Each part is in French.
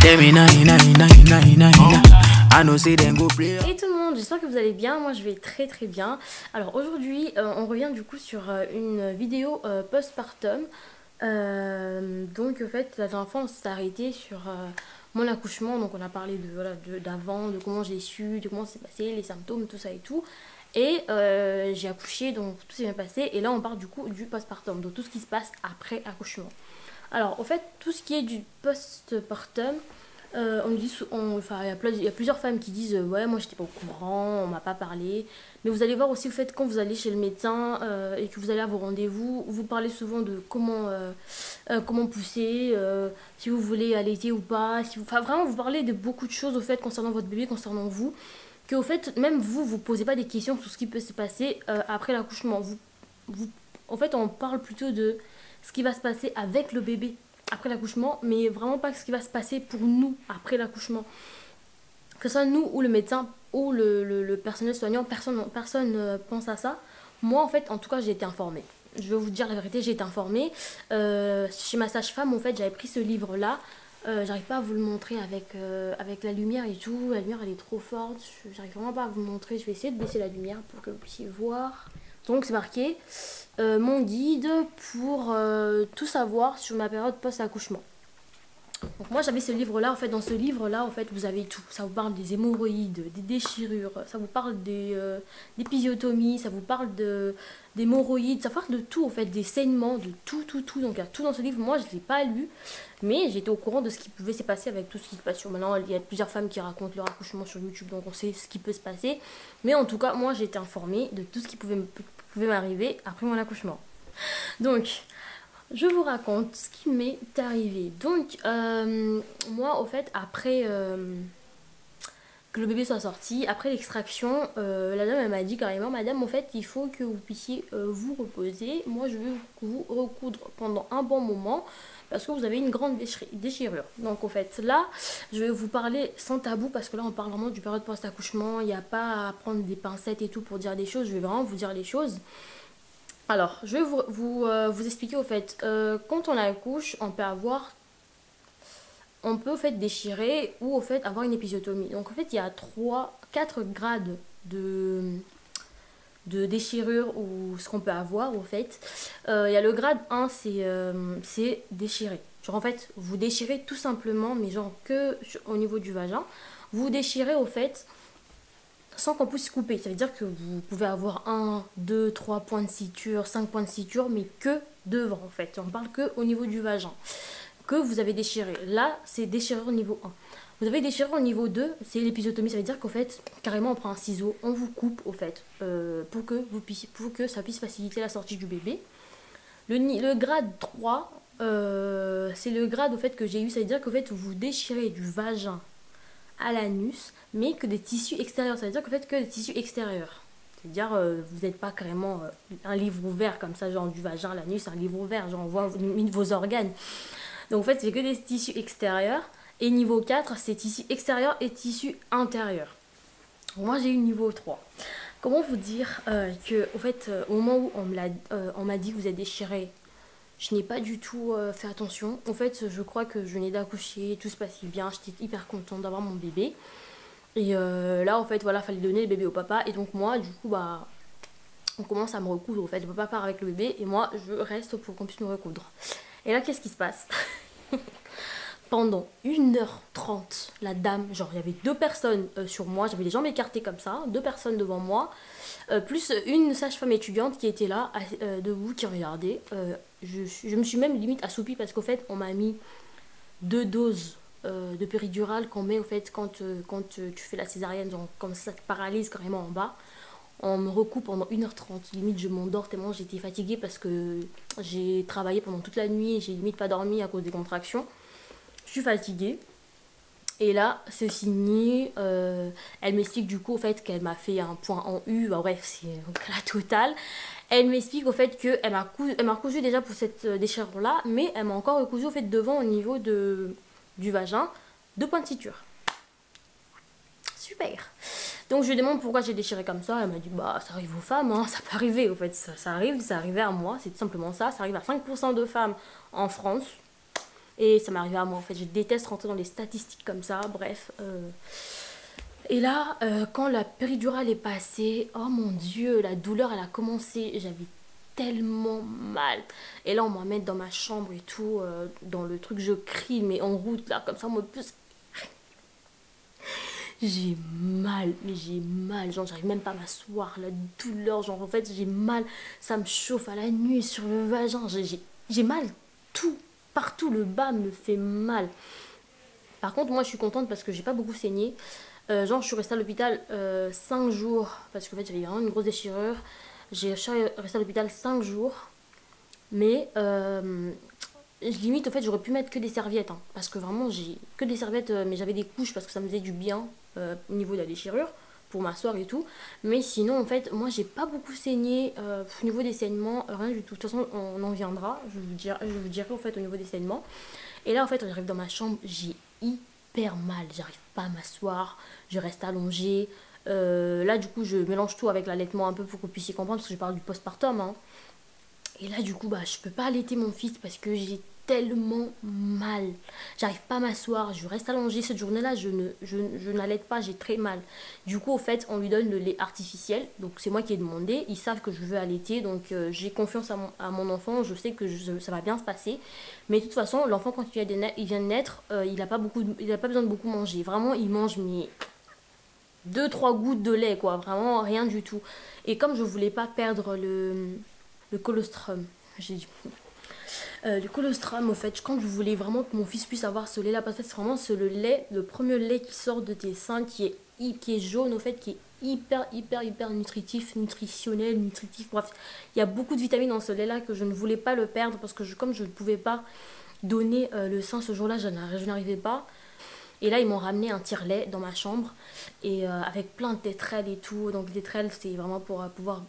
Et tout le monde, j'espère que vous allez bien. Moi je vais très très bien. Alors aujourd'hui on revient du coup sur une vidéo postpartum. Donc en fait la dernière fois on s'est arrêté sur mon accouchement. Donc on a parlé de voilà, d'avant, de comment j'ai su, de comment c'est passé, les symptômes, tout ça et tout. Et j'ai accouché, donc tout s'est bien passé. Et là on parle du coup du postpartum, donc tout ce qui se passe après accouchement. Alors au fait tout ce qui est du postpartum, on me dit, enfin, il y a plusieurs femmes qui disent ouais moi j'étais pas au courant, on m'a pas parlé. Mais vous allez voir aussi au fait quand vous allez chez le médecin et que vous allez à vos rendez-vous, vous parlez souvent de comment pousser, si vous voulez allaiter ou pas, si vous, enfin vraiment vous parlez de beaucoup de choses au fait concernant votre bébé, concernant vous, que au fait même vous posez pas des questions sur ce qui peut se passer après l'accouchement. En fait on parle plutôt de ce qui va se passer avec le bébé après l'accouchement, mais vraiment pas ce qui va se passer pour nous après l'accouchement. Que ce soit nous ou le médecin ou le personnel soignant, personne pense à ça. Moi en fait, en tout cas j'ai été informée. Je vais vous dire la vérité, j'ai été informée. Chez ma sage-femme en fait j'avais pris ce livre là. J'arrive pas à vous le montrer avec la lumière et tout. La lumière elle est trop forte. J'arrive vraiment pas à vous le montrer. Je vais essayer de baisser la lumière pour que vous puissiez voir. Donc c'est marqué mon guide pour tout savoir sur ma période post-accouchement. Donc moi j'avais ce livre là, en fait dans ce livre là en fait vous avez tout. Ça vous parle des hémorroïdes, des déchirures, ça vous parle des épisiotomies, ça vous parle des hémorroïdes, ça parle de tout en fait, des saignements, de tout. Donc il y a tout dans ce livre. Moi je ne l'ai pas lu, mais j'étais au courant de ce qui pouvait se passer avec tout ce qui se passe. Maintenant il y a plusieurs femmes qui racontent leur accouchement sur YouTube, donc on sait ce qui peut se passer. Mais en tout cas moi j'ai été informée de tout ce qui pouvait m'arriver après mon accouchement. Donc je vous raconte ce qui m'est arrivé. Donc, moi, au fait, après que le bébé soit sorti, après l'extraction, la dame, elle m'a dit carrément, madame, en fait, il faut que vous puissiez vous reposer. Moi, je vais vous recoudre pendant un bon moment parce que vous avez une grande déchirure. Donc, en fait, là, je vais vous parler sans tabou parce que là, on parle vraiment du période post-accouchement. Il n'y a pas à prendre des pincettes et tout pour dire des choses. Je vais vraiment vous dire les choses. Alors, je vais vous expliquer au fait, quand on accouche, on peut au fait déchirer ou au fait avoir une épisiotomie. Donc en fait, il y a 4 grades de déchirure ou ce qu'on peut avoir au fait. Il y a le grade 1, c'est déchirer. Genre en fait, vous déchirez tout simplement, mais genre que au niveau du vagin. Vous déchirez au fait sans qu'on puisse couper. Ça veut dire que vous pouvez avoir 1, 2, 3 points de suture, 5 points de suture, mais que devant en fait. On parle que au niveau du vagin. Que vous avez déchiré. Là, c'est déchirure au niveau 1. Vous avez déchirure au niveau 2, c'est l'épisiotomie. Ça veut dire qu'en fait, carrément, on prend un ciseau, on vous coupe au fait, pour que ça puisse faciliter la sortie du bébé. Le grade 3, c'est le grade au fait que j'ai eu. Ça veut dire qu'en fait, vous déchirez du vagin à l'anus, mais que des tissus extérieurs. Ça veut dire qu'en fait que des tissus extérieurs. C'est-à-dire, vous n'êtes pas carrément un livre ouvert comme ça, genre du vagin à l'anus, un livre ouvert, genre on voit vos organes. Donc en fait, c'est que des tissus extérieurs. Et niveau 4, c'est tissus extérieurs et tissus intérieurs. Moi, j'ai eu niveau 3. Comment vous dire que, au fait, au moment où on m'a dit que vous êtes déchiré, je n'ai pas du tout fait attention. En fait, je crois que je venais d'accoucher, tout se passait bien, j'étais hyper contente d'avoir mon bébé. Et là, en fait, voilà, fallait donner le bébé au papa. Et donc moi, du coup, bah, on commence à me recoudre. En fait, le papa part avec le bébé et moi, je reste pour qu'on puisse me recoudre. Et là, qu'est-ce qui se passe? Pendant 1h30, la dame, genre il y avait 2 personnes sur moi, j'avais les jambes écartées comme ça, 2 personnes devant moi, plus une sage-femme étudiante qui était là, debout, qui regardait. Je me suis même limite assoupie parce qu'au fait, on m'a mis 2 doses de péridurale qu'on met au fait quand tu fais la césarienne, genre comme ça te paralyse carrément en bas. On me recoupe pendant 1h30, limite je m'endors tellement j'étais fatiguée parce que j'ai travaillé pendant toute la nuit et j'ai limite pas dormi à cause des contractions. Je suis fatiguée. Et là, c'est signé. Elle m'explique du coup au fait qu'elle m'a fait un point en U. Bah, bref, c'est la totale. Elle m'explique au fait qu'elle m'a recousu déjà pour cette déchirure-là. Mais elle m'a encore recousu au fait devant au niveau du vagin. 2 points de suture. Super. Donc je lui demande pourquoi j'ai déchiré comme ça. Elle m'a dit bah ça arrive aux femmes, hein. Ça peut arriver au fait. Ça arrivait à moi. C'est tout simplement ça. Ça arrive à 5% de femmes en France. Et ça m'est arrivé à moi en fait. Je déteste rentrer dans les statistiques comme ça, bref. Et là, quand la péridurale est passée, oh mon Dieu, la douleur elle a commencé. J'avais tellement mal. Et là, on m'emmène dans ma chambre et tout, dans le truc, je crie, mais en route là, comme ça, on me pousse. J'ai mal, mais j'ai mal, genre j'arrive même pas à m'asseoir, la douleur, genre en fait j'ai mal, ça me chauffe à la nuit sur le vagin, j'ai mal tout, partout, le bas me fait mal. Par contre moi je suis contente parce que j'ai pas beaucoup saigné. Genre je suis restée à l'hôpital 5 jours parce qu'en fait j'avais vraiment une grosse déchirure. J'ai resté à l'hôpital 5 jours, mais limite au fait j'aurais pu mettre que des serviettes, hein, parce que vraiment j'ai que des serviettes, mais j'avais des couches parce que ça me faisait du bien au niveau de la déchirure pour m'asseoir et tout. Mais sinon en fait moi j'ai pas beaucoup saigné, au niveau des saignements rien du tout. De toute façon on en viendra, je vous dirai en fait au niveau des saignements. Et là en fait j'arrive dans ma chambre, j'ai hyper mal, j'arrive pas à m'asseoir, je reste allongée. Là du coup je mélange tout avec l'allaitement un peu pour que vous puissiez comprendre parce que je parle du postpartum, hein. Et là, du coup, bah, je peux pas allaiter mon fils parce que j'ai tellement mal. J'arrive pas à m'asseoir, je reste allongée. Cette journée-là, je n'allaite pas, j'ai très mal. Du coup, au fait, on lui donne le lait artificiel. Donc, c'est moi qui ai demandé. Ils savent que je veux allaiter. Donc, j'ai confiance à mon enfant. Je sais que ça va bien se passer. Mais de toute façon, l'enfant, quand il vient de naître, il n'a pas, il a pas besoin de beaucoup manger. Vraiment, il mange, mais deux trois gouttes de lait, quoi. Vraiment, rien du tout. Et comme je voulais pas perdre le colostrum. J'ai dit. Le colostrum, au fait, quand je voulais vraiment que mon fils puisse avoir ce lait-là, parce que c'est vraiment le lait, le premier lait qui sort de tes seins, qui est jaune, au fait, qui est hyper nutritif, nutritionnel, nutritif. Bref, il y a beaucoup de vitamines dans ce lait-là que je ne voulais pas le perdre parce que comme je ne pouvais pas donner le sein ce jour-là, je n'arrivais pas. Et là, ils m'ont ramené un tire-lait dans ma chambre et avec plein de tétrelles et tout. Donc, les tétrelles, c'est vraiment pour pouvoir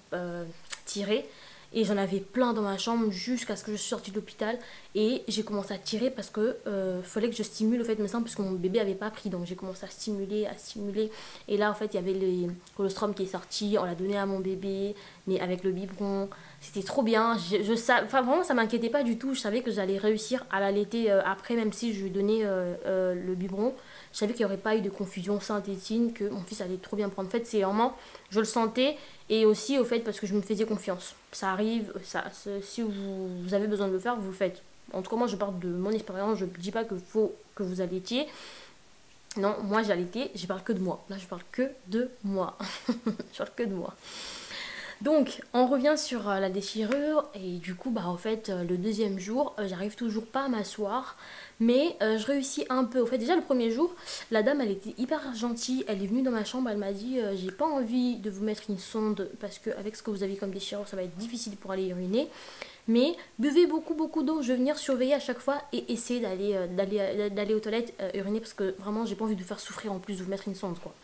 tirer. Et j'en avais plein dans ma chambre jusqu'à ce que je suis sortie de l'hôpital. Et j'ai commencé à tirer parce que fallait que je stimule au fait mes seins parce que mon bébé avait pas pris. Donc j'ai commencé à stimuler, à stimuler. Et là en fait il y avait le colostrum qui est sorti. On l'a donné à mon bébé, mais avec le biberon. C'était trop bien. Enfin vraiment ça m'inquiétait pas du tout. Je savais que j'allais réussir à l'allaiter après, même si je lui donnais le biberon. Je savais qu'il n'y aurait pas eu de confusion sein-tétine, que mon fils allait trop bien prendre. En fait, c'est vraiment, je le sentais, et aussi au fait parce que je me faisais confiance. Ça arrive, si vous avez besoin de le faire, vous le faites. En tout cas, moi, je parle de mon expérience. Je ne dis pas qu'il faut que vous allaitiez. Non, moi, j'ai allaité. Je parle que de moi. Là, je parle que de moi. Je parle que de moi. Donc, on revient sur la déchirure et du coup, bah en fait, le deuxième jour, j'arrive toujours pas à m'asseoir, mais je réussis un peu. Au fait, déjà le premier jour, la dame, elle était hyper gentille, elle est venue dans ma chambre, elle m'a dit, j'ai pas envie de vous mettre une sonde parce qu'avec ce que vous avez comme déchirure, ça va être difficile pour aller uriner, mais buvez beaucoup d'eau, je vais venir surveiller à chaque fois et essayer d'aller aux toilettes uriner parce que vraiment, j'ai pas envie de vous faire souffrir en plus de vous mettre une sonde, quoi.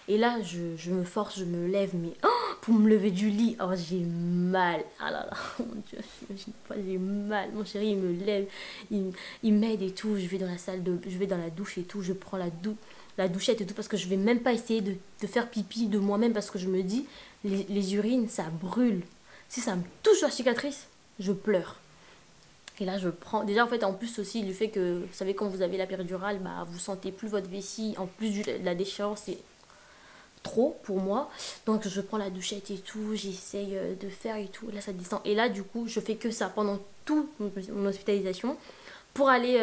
Et là, je me force, je me lève, mais pour me lever du lit, oh j'ai mal. Ah là là, mon Dieu, j'imagine pas, j'ai mal. Mon chéri, il me lève, il m'aide et tout. Je vais dans la je vais dans la douche et tout. Je prends la douchette et tout parce que je vais même pas essayer de faire pipi de moi-même parce que je me dis, les urines, ça brûle. Si ça me touche la cicatrice, je pleure. Et là, je prends. Déjà, en fait, en plus aussi, le fait que, vous savez, quand vous avez la péridurale, bah, vous sentez plus votre vessie. En plus de la déchéance, c'est trop pour moi, donc je prends la douchette et tout, j'essaye de faire et tout, là ça descend et là du coup je fais que ça pendant toute mon hospitalisation pour aller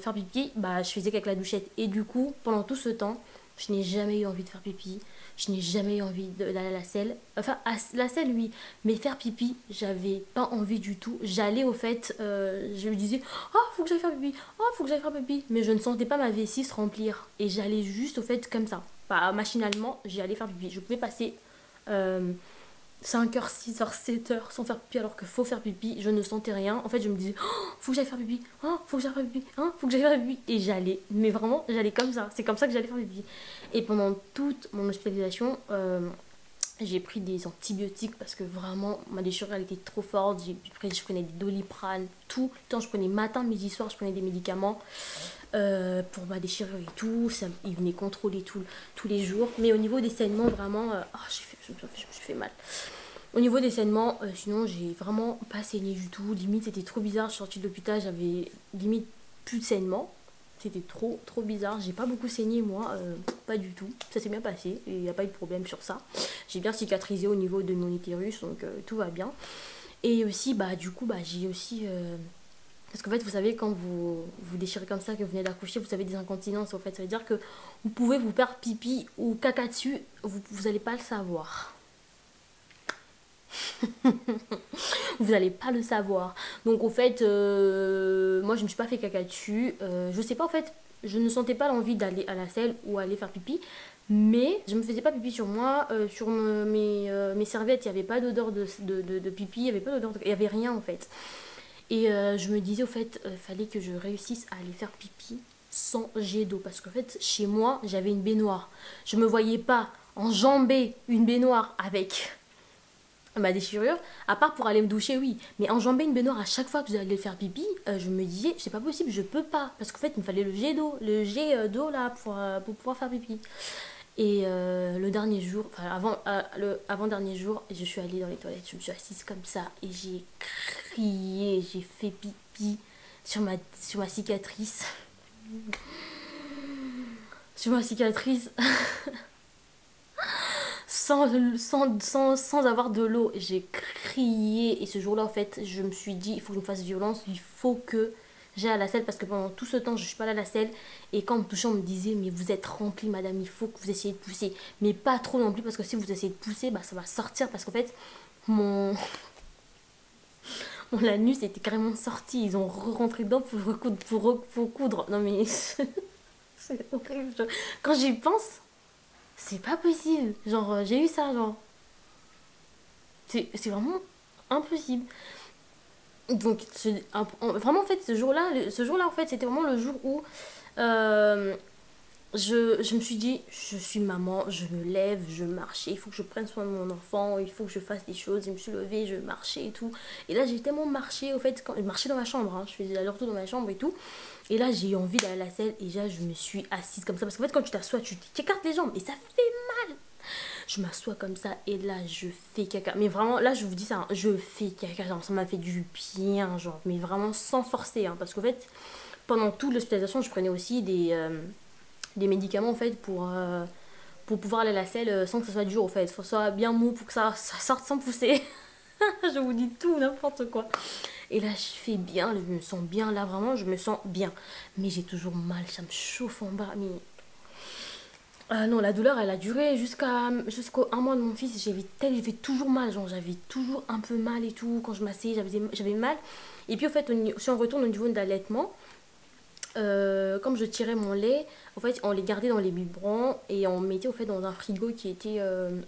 faire pipi. Bah je faisais qu'avec la douchette et du coup pendant tout ce temps je n'ai jamais eu envie de faire pipi, je n'ai jamais eu envie d'aller à la selle, enfin à la selle oui, mais faire pipi j'avais pas envie du tout. J'allais au fait, je me disais oh faut que j'aille faire pipi, oh faut que j'aille faire pipi, mais je ne sentais pas ma vessie se remplir et j'allais juste au fait comme ça. Bah, machinalement, j'y allais faire pipi. Je pouvais passer 5 heures, 6 heures, 7 heures sans faire pipi alors qu'il faut faire pipi. Je ne sentais rien. En fait, je me disais, oh, faut que j'aille faire pipi. Oh, faut que j'aille faire pipi. Oh, faut que j'aille faire pipi. Et j'allais. Mais vraiment, j'allais comme ça. C'est comme ça que j'allais faire pipi. Et pendant toute mon hospitalisation, j'ai pris des antibiotiques parce que vraiment ma déchirure elle était trop forte. Je prenais des Doliprane tout le temps. Je prenais matin, midi, soir. Je prenais des médicaments pour ma déchirure et tout. Il venait contrôler tous les jours. Mais au niveau des saignements, vraiment, je me suis fait mal. Au niveau des saignements, sinon j'ai vraiment pas saigné du tout. Limite, c'était trop bizarre. Je suis sortie de l'hôpital, j'avais limite plus de saignement. C'était trop bizarre. J'ai pas beaucoup saigné moi, pas du tout. Ça s'est bien passé et il n'y a pas eu de problème sur ça. J'ai bien cicatrisé au niveau de mon utérus, donc tout va bien. Et aussi, bah du coup, bah j'ai aussi... Parce qu'en fait, vous savez, quand vous déchirez comme ça, que vous venez d'accoucher, vous avez des incontinences. En fait, ça veut dire que vous pouvez vous faire pipi ou caca dessus, vous n'allez pas le savoir. Vous n'allez pas le savoir. Donc, au fait, moi, je ne me suis pas fait caca dessus. Je sais pas, en fait, je ne sentais pas l'envie d'aller à la selle ou aller faire pipi. Mais je me faisais pas pipi sur moi. Sur mes serviettes, il n'y avait pas d'odeur de pipi, il n'y avait pas d'odeur, il n'y avait rien, en fait. Et je me disais, au fait, fallait que je réussisse à aller faire pipi sans jet d'eau. Parce qu'en fait, chez moi, j'avais une baignoire. Je me voyais pas enjamber une baignoire avec ma déchirure, à part pour aller me doucher, oui. Mais enjamber une baignoire à chaque fois que vous allez faire pipi, je me disais, c'est pas possible, je peux pas. Parce qu'en fait, il me fallait le jet d'eau là pour pouvoir faire pipi. Et le dernier jour, enfin le avant-dernier jour, je suis allée dans les toilettes, je me suis assise comme ça et j'ai crié, j'ai fait pipi sur ma cicatrice. Sur ma cicatrice, sans avoir de l'eau. J'ai crié et ce jour-là, en fait, je me suis dit, il faut que je me fasse violence, il faut que j'aille à la selle parce que pendant tout ce temps, je suis pas allée à la selle. Et quand on me touchait, on me disait, mais vous êtes remplie, madame, il faut que vous essayez de pousser. Mais pas trop non plus parce que si vous essayez de pousser, bah, ça va sortir parce qu'en fait, mon, mon anus était carrément sorti. Ils ont rentré dedans pour coudre. Non mais c'est horrible. Quand j'y pense, c'est pas possible. Genre, j'ai eu ça, genre. C'est vraiment impossible. Donc, vraiment, en fait, ce jour-là, en fait, c'était vraiment le jour où euh, je me suis dit, je suis maman, je me lève, je marchais, il faut que je prenne soin de mon enfant, il faut que je fasse des choses. Je me suis levée, je marchais et tout. Et là, j'ai tellement marché, au fait, quand je marchais dans ma chambre, hein, je faisais aller-retour dans ma chambre et tout. Et là, j'ai eu envie d'aller à la selle et là, je me suis assise comme ça. Parce qu'en fait, quand tu t'assois, tu t'écartes les jambes et ça fait mal. Je m'assois comme ça et là je fais caca. Mais vraiment, là je vous dis ça, hein, je fais caca. Genre ça m'a fait du bien, genre, mais vraiment sans forcer. Hein, parce qu'en fait, pendant toute l'hospitalisation, je prenais aussi des médicaments en fait pour pouvoir aller à la selle sans que ça soit dur au fait. Il faut que ça soit bien mou pour que ça sorte sans pousser. Je vous dis tout, n'importe quoi. Et là je fais bien, je me sens bien là, vraiment, je me sens bien. Mais j'ai toujours mal, ça me chauffe en bas. Mais ah non, la douleur, elle a duré jusqu'au un mois de mon fils. J'avais toujours mal, genre j'avais toujours un peu mal et tout. Quand je m'asseyais, j'avais mal. Et puis, au fait, si on retourne au niveau de l'allaitement, comme je tirais mon lait, en fait, on les gardait dans les biberons et on mettait au fait dans un frigo qui était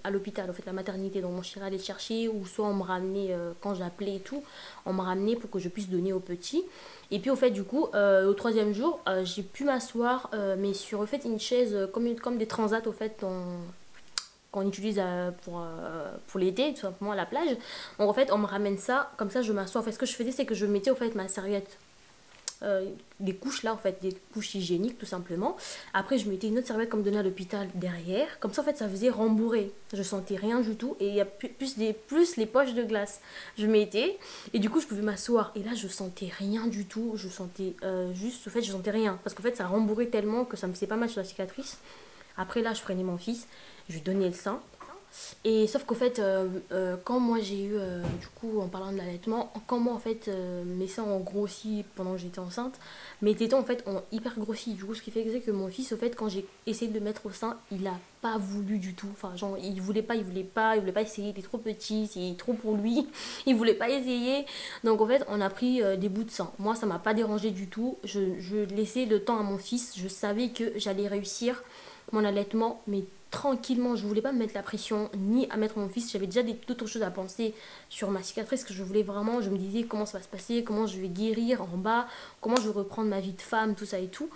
à l'hôpital, en fait, la maternité. Donc, mon chéri allait chercher ou soit on me ramenait quand j'appelais et tout, on me ramenait pour que je puisse donner au petit. Et puis, au fait, du coup, au troisième jour, j'ai pu m'asseoir, mais sur, au fait, une chaise comme des transats, au fait, qu'on utilise pour l'été, tout simplement à la plage. Donc, en fait, on me ramène ça, comme ça, je m'assois. En fait, ce que je faisais, c'est que je mettais, au fait, ma serviette des couches là en fait, des couches hygiéniques tout simplement. Après je mettais une autre serviette comme donnée à l'hôpital derrière, comme ça en fait ça faisait rembourrer, je sentais rien du tout et il y a plus les poches de glace je mettais et du coup je pouvais m'asseoir et là je sentais rien du tout, je sentais juste au fait je sentais rien parce qu'en fait ça rembourrait tellement que ça me faisait pas mal sur la cicatrice. Après là je prenais mon fils, je lui donnais le sein. Et sauf qu'au fait, quand moi j'ai eu, du coup, en parlant de l'allaitement, quand moi en fait, mes seins ont grossi pendant que j'étais enceinte, mes tétons en fait ont hyper grossi. Du coup, ce qui fait que mon fils, au fait, quand j'ai essayé de le mettre au sein, il a pas voulu du tout. Enfin, genre, il voulait pas essayer, il était trop petit, c'est trop pour lui, il voulait pas essayer. Donc en fait, on a pris des bouts de sein. Moi, ça m'a pas dérangé du tout. Je laissais le temps à mon fils, je savais que j'allais réussir mon allaitement, mais tranquillement, je voulais pas me mettre la pression ni à mettre mon fils, j'avais déjà d'autres choses à penser sur ma cicatrice que je voulais vraiment, je me disais comment ça va se passer, comment je vais guérir en bas, comment je vais reprendre ma vie de femme, tout ça et tout,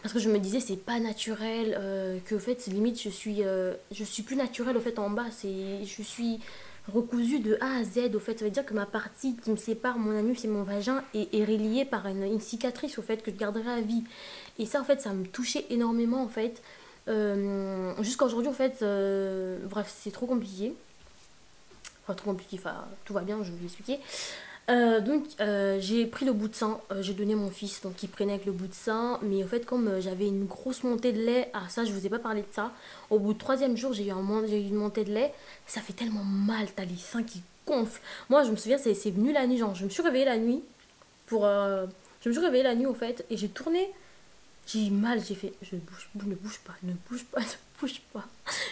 parce que je me disais c'est pas naturel, que au fait limite je suis plus naturelle au fait en bas, je suis recousue de A à Z au fait, ça veut dire que ma partie qui me sépare mon anus et mon vagin est reliée par une cicatrice au fait que je garderai à vie, et ça en fait ça me touchait énormément en fait. Jusqu'à aujourd'hui en fait bref c'est trop compliqué, enfin trop compliqué, enfin tout va bien, je vais vous expliquer. J'ai pris le bout de sein, j'ai donné à mon fils, donc il prenait avec le bout de sein. Mais en fait, comme j'avais une grosse montée de lait, ah ça, je vous ai pas parlé de ça. Au bout du troisième jour, j'ai eu une montée de lait. Ça fait tellement mal, t'as les seins qui gonflent. Moi, je me souviens, c'est venu la nuit, genre, je me suis réveillée la nuit pour. Je me suis réveillée la nuit, au fait, et j'ai tourné. J'ai eu mal, j'ai fait, je bouge, ne bouge pas, ne bouge pas, ne bouge pas.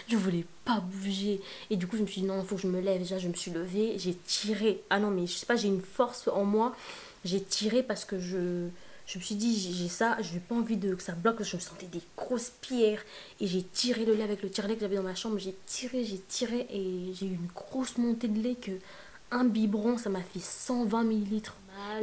Je voulais pas bouger. Et du coup, je me suis dit, non, il faut que je me lève. Déjà, je me suis levée, j'ai tiré. Ah non, mais je sais pas, j'ai une force en moi. J'ai tiré parce que je me suis dit, j'ai ça, je n'ai pas envie que ça bloque. Je me sentais des grosses pierres. Et j'ai tiré le lait avec le tire-lait que j'avais dans ma chambre. J'ai tiré. Et j'ai eu une grosse montée de lait que un biberon, ça m'a fait 120 millilitres.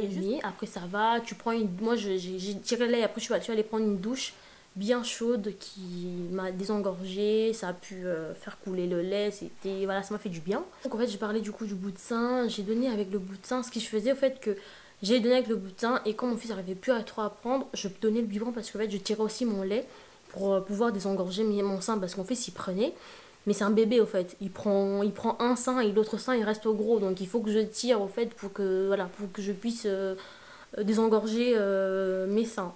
Et juste... après ça va, tu prends une... Moi j'ai tiré le lait, après tu vas aller prendre une douche bien chaude qui m'a désengorgé, ça a pu faire couler le lait, c'était... Voilà, ça m'a fait du bien. Donc en fait j'ai parlé du coup du bout de sein, j'ai donné avec le bout de sein, ce qui je faisais au fait que j'ai donné avec le bout de sein et quand mon fils n'arrivait plus à trop à prendre, je donnais le biberon parce qu'en fait je tirais aussi mon lait pour pouvoir désengorger mon sein parce qu'en fait s'il prenait... Mais c'est un bébé au fait, il prend un sein et l'autre sein il reste au gros, donc il faut que je tire au fait pour que, voilà, pour que je puisse désengorger mes seins.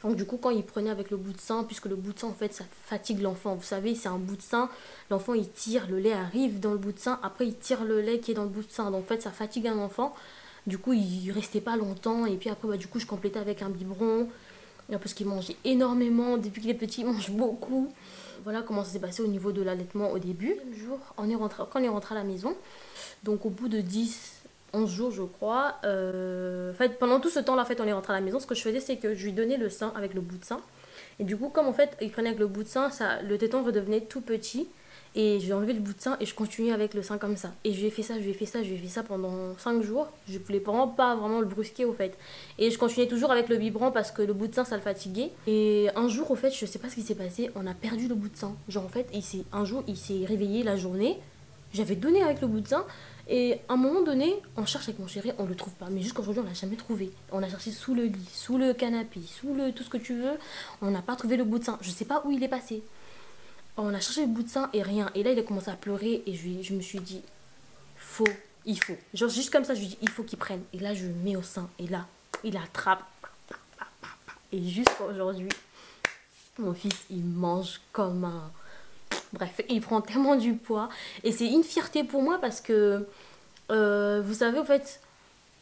Donc du coup quand il prenait avec le bout de sein, puisque le bout de sein en fait ça fatigue l'enfant, vous savez c'est un bout de sein, l'enfant il tire, le lait arrive dans le bout de sein, après il tire le lait qui est dans le bout de sein, donc en fait ça fatigue un enfant. Du coup il restait pas longtemps et puis après bah, du coup je complétais avec un biberon, parce qu'il mangeait énormément, depuis qu'il est petit il mange beaucoup. Voilà comment ça s'est passé au niveau de l'allaitement au début. Le jour, quand on est rentré à la maison, donc au bout de 11 jours je crois, en fait pendant tout ce temps là en fait on est rentré à la maison, ce que je faisais c'est que je lui donnais le sein avec le bout de sein. Et du coup comme en fait il prenait avec le bout de sein, le téton redevenait tout petit. Et je lui ai enlevé le bout de sein et je continuais avec le sein comme ça. Et je lui ai fait ça, je lui ai fait ça, je lui ai fait ça pendant 5 jours. Je voulais vraiment pas vraiment le brusquer au fait. Et je continuais toujours avec le biberon parce que le bout de sein ça le fatiguait. Et un jour au fait, je sais pas ce qui s'est passé, on a perdu le bout de sein. Genre en fait, un jour il s'est réveillé la journée. J'avais donné avec le bout de sein. Et à un moment donné, on cherche avec mon chéri, on le trouve pas. Mais jusqu'aujourd'hui, on l'a jamais trouvé. On a cherché sous le lit, sous le canapé, sous le tout ce que tu veux. On n'a pas trouvé le bout de sein. Je sais pas où il est passé. On a cherché le bout de sein et rien. Et là, il a commencé à pleurer et je me suis dit, faut, il faut. Genre, juste comme ça, je lui dis, il faut qu'il prenne. Et là, je le mets au sein. Et là, il attrape. Et jusqu'à aujourd'hui, mon fils, il mange comme un... Bref, il prend tellement du poids. Et c'est une fierté pour moi parce que, vous savez, en fait,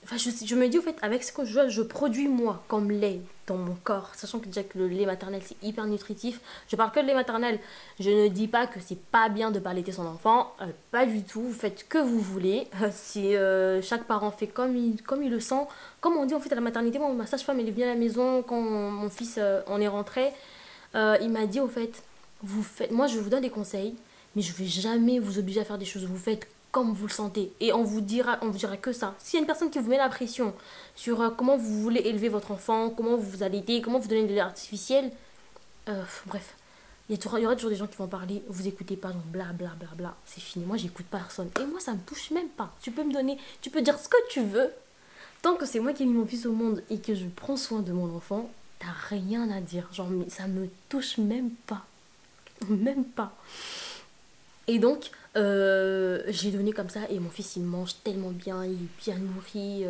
enfin, je me dis, au fait, avec ce que je produis moi comme lait dans mon corps, sachant que déjà que le lait maternel c'est hyper nutritif. Je parle que de lait maternel, je ne dis pas que c'est pas bien de pas allaiter son enfant, pas du tout. Vous faites que vous voulez. Si chaque parent fait comme il le sent, comme on dit en fait à la maternité, moi, ma sage-femme elle est venue à la maison quand mon fils on est rentré, il m'a dit au fait, moi je vous donne des conseils, mais je vais jamais vous obliger à faire des choses. Vous faites comme vous le sentez et on vous dira que ça. S'il y a une personne qui vous met la pression sur comment vous voulez élever votre enfant, comment vous allaitez, comment vous donnez de lait artificiel, bref, il y aura toujours des gens qui vont parler, vous écoutez pas, donc bla bla bla bla, c'est fini. Moi j'écoute personne et moi ça me touche même pas. Tu peux dire ce que tu veux, tant que c'est moi qui ai mis mon fils au monde et que je prends soin de mon enfant, t'as rien à dire. Genre mais ça me touche même pas, même pas. Et donc, j'ai donné comme ça et mon fils il mange tellement bien, il est bien nourri.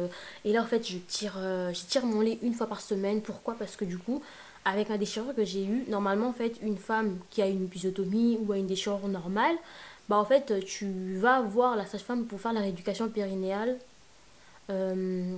Et là en fait je tire mon lait une fois par semaine. Pourquoi? Parce que du coup, avec la déchirure que j'ai eue, normalement en fait une femme qui a une épisiotomie ou a une déchirure normale, bah en fait tu vas voir la sage-femme pour faire la rééducation périnéale. Euh,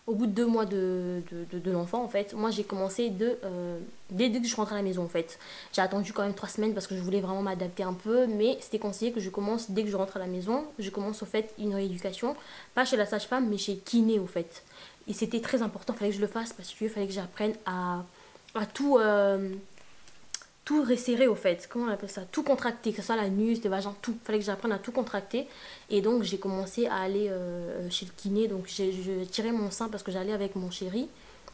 Au bout de 2 mois de l'enfant en fait, moi j'ai commencé dès que je rentre à la maison en fait. J'ai attendu quand même 3 semaines parce que je voulais vraiment m'adapter un peu, mais c'était conseillé que je commence dès que je rentre à la maison. Je commence au fait une rééducation, pas chez la sage-femme mais chez kiné au fait. Et c'était très important, il fallait que je le fasse parce qu'il fallait que j'apprenne à tout resserrer au fait, comment on appelle ça, tout contracter, que ce soit la l'anus, le vagin, tout. Il fallait que j'apprenne à tout contracter. Et donc j'ai commencé à aller chez le kiné. Donc je tirais mon sein parce que j'allais avec mon chéri.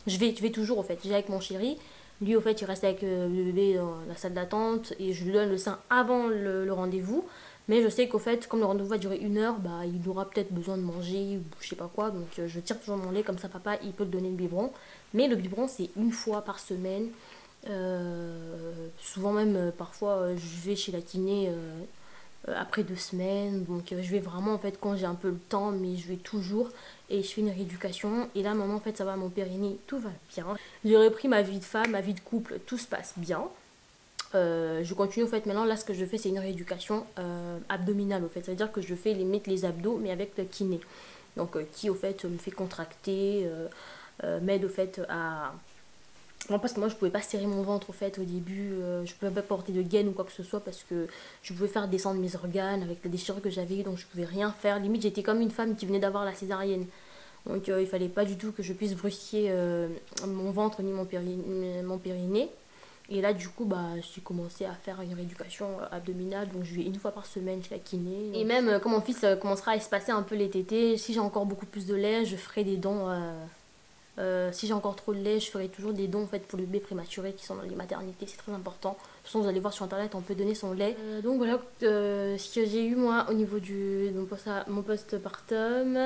Je vais toujours au fait, j'ai avec mon chéri. Lui au fait il reste avec le bébé dans la salle d'attente et je lui donne le sein avant le rendez-vous. Mais je sais qu'au fait, comme le rendez-vous va durer 1 heure, bah, il aura peut-être besoin de manger ou je sais pas quoi. Donc je tire toujours mon lait, comme ça papa il peut le donner le biberon. Mais le biberon c'est une fois par semaine. Souvent même parfois je vais chez la kiné après 2 semaines. Donc je vais vraiment en fait quand j'ai un peu le temps, mais je vais toujours et je fais une rééducation. Et là maintenant en fait ça va, mon périnée, tout va bien. J'ai repris ma vie de femme, ma vie de couple, tout se passe bien. Je continue en fait maintenant, là ce que je fais c'est une rééducation abdominale au fait. Ça veut dire que je fais limite les abdos mais avec le kiné. Donc qui au fait me fait contracter, m'aide au fait à... Non, parce que moi je pouvais pas serrer mon ventre au fait au début, je pouvais pas porter de gaine ou quoi que ce soit parce que je pouvais faire descendre mes organes avec la déchirure que j'avais, donc je pouvais rien faire. Limite j'étais comme une femme qui venait d'avoir la césarienne. Donc il fallait pas du tout que je puisse brusquer mon ventre ni mon périnée. Et là du coup bah j'ai commencé à faire une rééducation abdominale, donc je vais une fois par semaine chez la kiné. Et même quand mon fils commencera à espacer un peu les tétés, si j'ai encore beaucoup plus de lait, je ferai des dons. Si j'ai encore trop de lait, je ferai toujours des dons en fait pour les bébés prématurés qui sont dans les maternités, c'est très important. De toute façon, vous allez voir sur internet, on peut donner son lait. Donc voilà ce que j'ai eu moi au niveau de mon postpartum.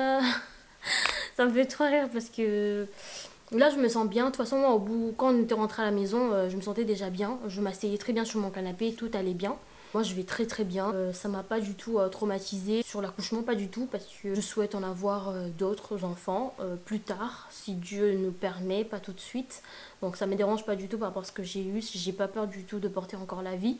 Ça me fait trop rire parce que là je me sens bien. De toute façon, moi au bout, quand on était rentré à la maison, je me sentais déjà bien. Je m'asseyais très bien sur mon canapé, tout allait bien. Moi je vais très très bien, ça m'a pas du tout traumatisée sur l'accouchement, pas du tout, parce que je souhaite en avoir d'autres enfants plus tard, si Dieu nous permet, pas tout de suite. Donc ça me dérange pas du tout par rapport à ce que j'ai eu, j'ai pas peur du tout de porter encore la vie.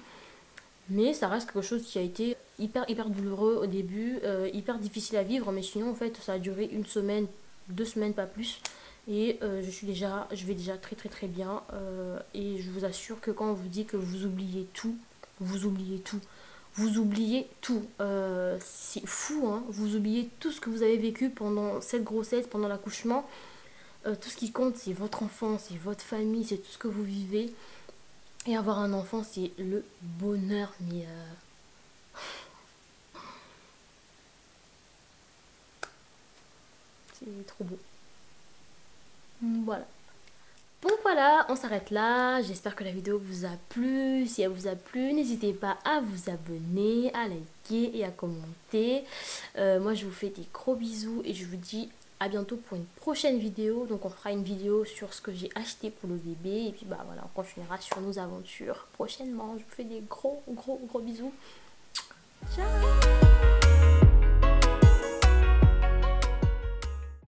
Mais ça reste quelque chose qui a été hyper douloureux au début, hyper difficile à vivre, mais sinon en fait ça a duré 1 semaine, 2 semaines, pas plus. Et je vais déjà très bien, et je vous assure que quand on vous dit que vous oubliez tout, vous oubliez tout. Vous oubliez tout. C'est fou, hein. Vous oubliez tout ce que vous avez vécu pendant cette grossesse, pendant l'accouchement. Tout ce qui compte, c'est votre enfant, c'est votre famille, c'est tout ce que vous vivez. Et avoir un enfant, c'est le bonheur. Mais c'est trop beau. Voilà. Donc voilà, on s'arrête là. J'espère que la vidéo vous a plu. Si elle vous a plu, n'hésitez pas à vous abonner, à liker et à commenter. Moi, je vous fais des gros bisous et je vous dis à bientôt pour une prochaine vidéo. Donc on fera une vidéo sur ce que j'ai acheté pour le bébé. Et puis bah voilà, on continuera sur nos aventures prochainement. Je vous fais des gros bisous. Ciao.